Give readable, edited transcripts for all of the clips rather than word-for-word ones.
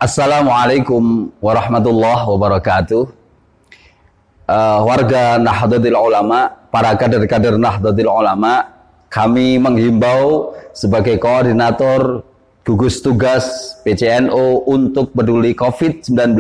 Assalamualaikum warahmatullahi wabarakatuh. Warga Nahdlatul Ulama, para kader-kader Nahdlatul Ulama, kami menghimbau sebagai koordinator gugus tugas PCNO untuk peduli COVID-19,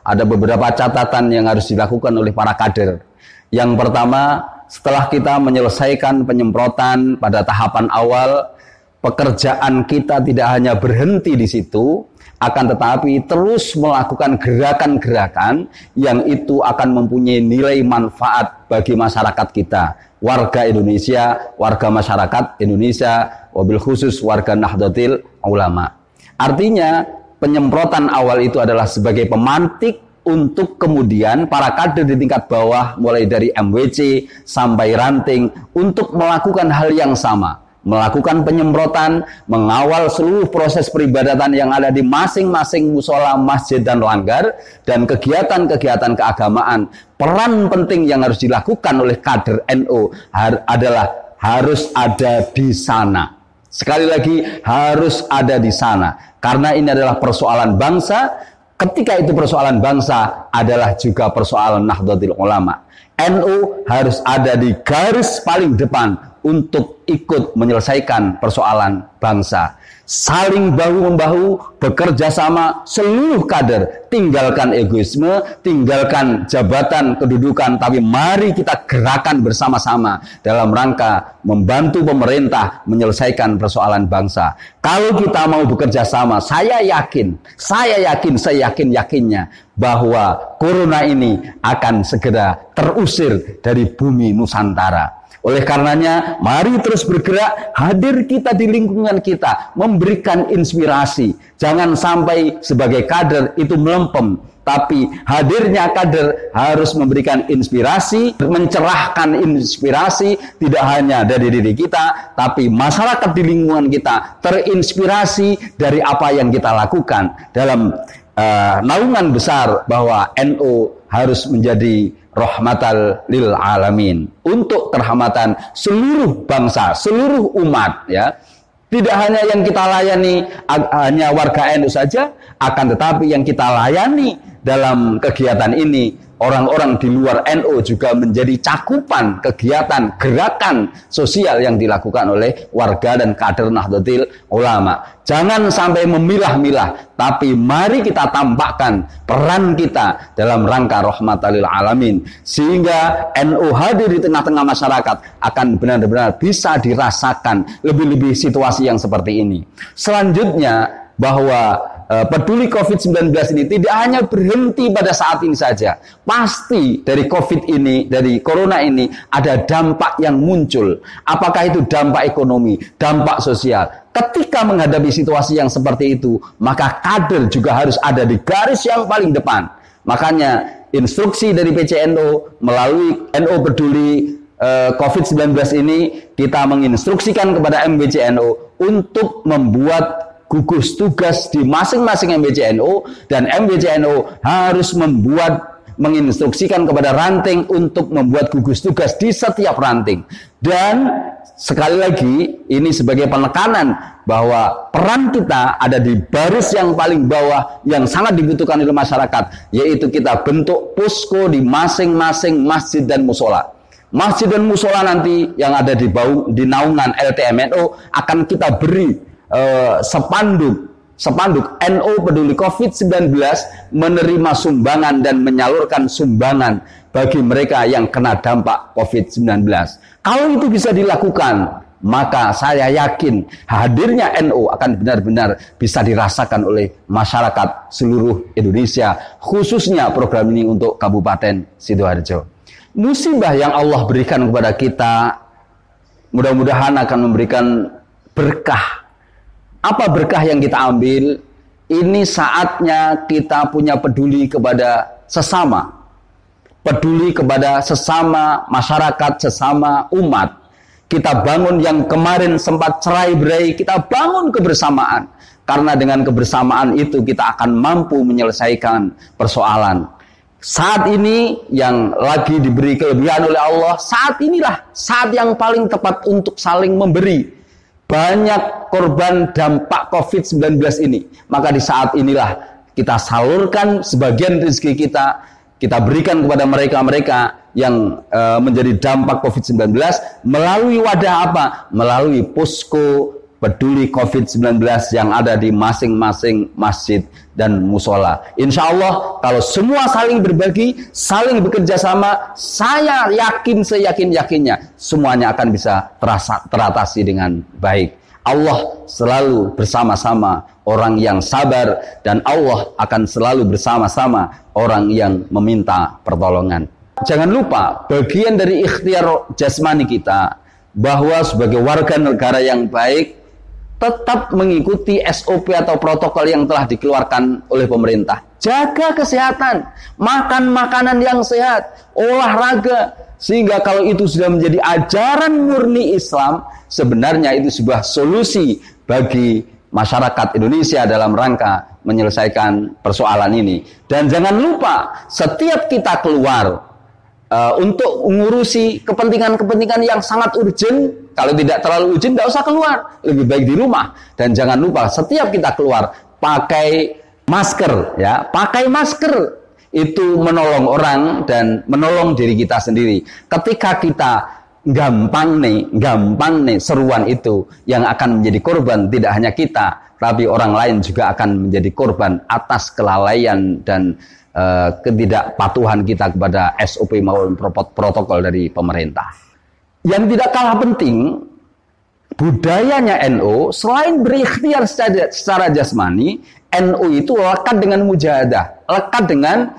ada beberapa catatan yang harus dilakukan oleh para kader. Yang pertama, setelah kita menyelesaikan penyemprotan pada tahapan awal, pekerjaan kita tidak hanya berhenti di situ, akan tetapi terus melakukan gerakan-gerakan yang itu akan mempunyai nilai manfaat bagi masyarakat kita, warga Indonesia, warga masyarakat Indonesia, wabil khusus warga Nahdlatul Ulama. Artinya penyemprotan awal itu adalah sebagai pemantik untuk kemudian para kader di tingkat bawah mulai dari MWC sampai ranting untuk melakukan hal yang sama. Melakukan penyemprotan, mengawal seluruh proses peribadatan yang ada di masing-masing musola, masjid, dan langgar, dan kegiatan-kegiatan keagamaan. Peran penting yang harus dilakukan oleh kader NU adalah harus ada di sana. Sekali lagi, harus ada di sana. Karena ini adalah persoalan bangsa. Ketika itu persoalan bangsa adalah juga persoalan Nahdlatul Ulama. NU harus ada di garis paling depan untuk ikut menyelesaikan persoalan bangsa. Saling bahu-membahu, bekerja sama seluruh kader. Tinggalkan egoisme, tinggalkan jabatan, kedudukan, tapi mari kita gerakan bersama-sama dalam rangka membantu pemerintah menyelesaikan persoalan bangsa. Kalau kita mau bekerja sama, saya yakin-yakinnya bahwa corona ini akan segera terusir dari bumi Nusantara. Oleh karenanya, mari terus bergerak, hadir kita di lingkungan kita, memberikan inspirasi. Jangan sampai sebagai kader itu melempem, tapi hadirnya kader harus memberikan inspirasi, mencerahkan inspirasi, tidak hanya dari diri kita, tapi masyarakat di lingkungan kita terinspirasi dari apa yang kita lakukan dalam naungan besar bahwa NU harus menjadi rahmatal lil alamin, untuk kerahmatan seluruh bangsa, seluruh umat, ya. Tidak hanya yang kita layani hanya warga NU saja, akan tetapi yang kita layani dalam kegiatan ini orang-orang di luar NU juga menjadi cakupan kegiatan gerakan sosial yang dilakukan oleh warga dan kader Nahdlatul Ulama. Jangan sampai memilah-milah, tapi mari kita tampakkan peran kita dalam rangka rahmatal lil alamin, sehingga NU hadir di tengah-tengah masyarakat akan benar-benar bisa dirasakan lebih-lebih situasi yang seperti ini. Selanjutnya, bahwa peduli COVID-19 ini tidak hanya berhenti pada saat ini saja. Pasti dari COVID ini, dari corona ini, ada dampak yang muncul. Apakah itu dampak ekonomi, dampak sosial? Ketika menghadapi situasi yang seperti itu, maka kader juga harus ada di garis yang paling depan. Makanya instruksi dari PCNO melalui NU Peduli COVID-19 ini, kita menginstruksikan kepada MWCNO untuk membuat gugus tugas di masing-masing MWCNO, dan MWCNO harus menginstruksikan kepada ranting untuk membuat gugus tugas di setiap ranting. Dan sekali lagi, ini sebagai penekanan bahwa peran kita ada di baris yang paling bawah yang sangat dibutuhkan oleh masyarakat, yaitu kita bentuk posko di masing-masing masjid dan musola. Masjid dan musola nanti yang ada di naungan LTMNO akan kita beri sepanduk NU Peduli COVID-19 menerima sumbangan dan menyalurkan sumbangan bagi mereka yang kena dampak COVID-19. Kalau itu bisa dilakukan, maka saya yakin hadirnya NU akan benar-benar bisa dirasakan oleh masyarakat seluruh Indonesia, khususnya program ini untuk Kabupaten Sidoarjo. Musibah yang Allah berikan kepada kita mudah-mudahan akan memberikan berkah. Apa berkah yang kita ambil? Ini saatnya kita punya peduli kepada sesama. Peduli kepada sesama masyarakat, sesama umat. Kita bangun yang kemarin sempat cerai-berai, kita bangun kebersamaan. Karena dengan kebersamaan itu kita akan mampu menyelesaikan persoalan. Saat ini yang lagi diberi kelebihan oleh Allah, saat inilah saat yang paling tepat untuk saling memberi. Banyak korban dampak COVID-19 ini. Maka di saat inilah kita salurkan sebagian rezeki kita berikan kepada mereka-mereka yang menjadi dampak COVID-19 melalui wadah apa? Melalui posko peduli COVID-19 yang ada di masing-masing masjid dan musola. Insya Allah kalau semua saling berbagi, saling bekerja sama, saya yakin seyakin-yakinnya semuanya akan bisa teratasi dengan baik. Allah selalu bersama-sama orang yang sabar, dan Allah akan selalu bersama-sama orang yang meminta pertolongan. Jangan lupa bagian dari ikhtiar jasmani kita bahwa sebagai warga negara yang baik tetap mengikuti SOP atau protokol yang telah dikeluarkan oleh pemerintah. Jaga kesehatan, makan makanan yang sehat, olahraga, sehingga kalau itu sudah menjadi ajaran murni Islam, sebenarnya itu sebuah solusi bagi masyarakat Indonesia dalam rangka menyelesaikan persoalan ini. Dan jangan lupa, setiap kita keluar untuk mengurusi kepentingan-kepentingan yang sangat urgent, kalau tidak terlalu urgent, tidak usah keluar, lebih baik di rumah. Dan jangan lupa, setiap kita keluar pakai masker, ya, pakai masker. Itu menolong orang dan menolong diri kita sendiri. Ketika kita gampang nih seruan itu, yang akan menjadi korban tidak hanya kita, tapi orang lain juga akan menjadi korban atas kelalaian dan ketidakpatuhan kita kepada SOP maupun protokol dari pemerintah. Yang tidak kalah penting, budayanya NU selain berikhtiar secara jasmani, NU itu lekat dengan mujahadah, lekat dengan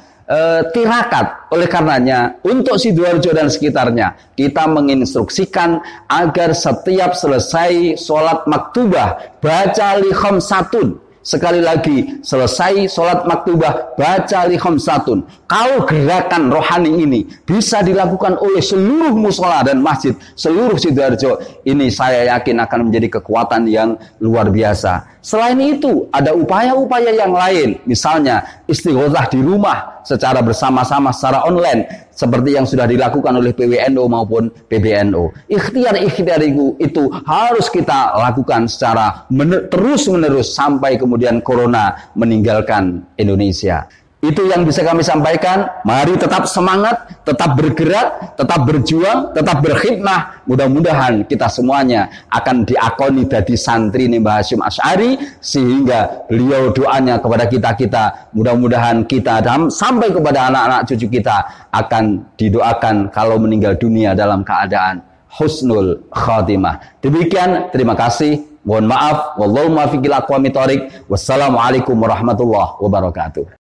tirakat. Oleh karenanya, untuk Sidoarjo dan sekitarnya, kita menginstruksikan agar setiap selesai sholat maktubah baca li khamsatun. Sekali lagi, selesai sholat maktubah baca li khamsatun. Kalau gerakan rohani ini bisa dilakukan oleh seluruh musola dan masjid seluruh Sidoarjo, ini saya yakin akan menjadi kekuatan yang luar biasa. Selain itu, ada upaya-upaya yang lain, misalnya istighosah di rumah secara bersama-sama, secara online, seperti yang sudah dilakukan oleh PWNU maupun PBNU. Ikhtiar-ikhtiar itu harus kita lakukan secara terus-menerus sampai kemudian corona meninggalkan Indonesia. Itu yang bisa kami sampaikan. Mari tetap semangat, tetap bergerak, tetap berjuang, tetap berkhidmah. Mudah-mudahan kita semuanya akan diakoni dari santri Mbah Hasyim Asy'ari, sehingga beliau doanya kepada kita mudah-mudahan kita sampai kepada anak-anak cucu kita akan didoakan kalau meninggal dunia dalam keadaan husnul khatimah. Demikian, terima kasih. Mohon maaf. Wallahu muwaffiq ila aqwamit thoriq. Wassalamualaikum warahmatullahi wabarakatuh.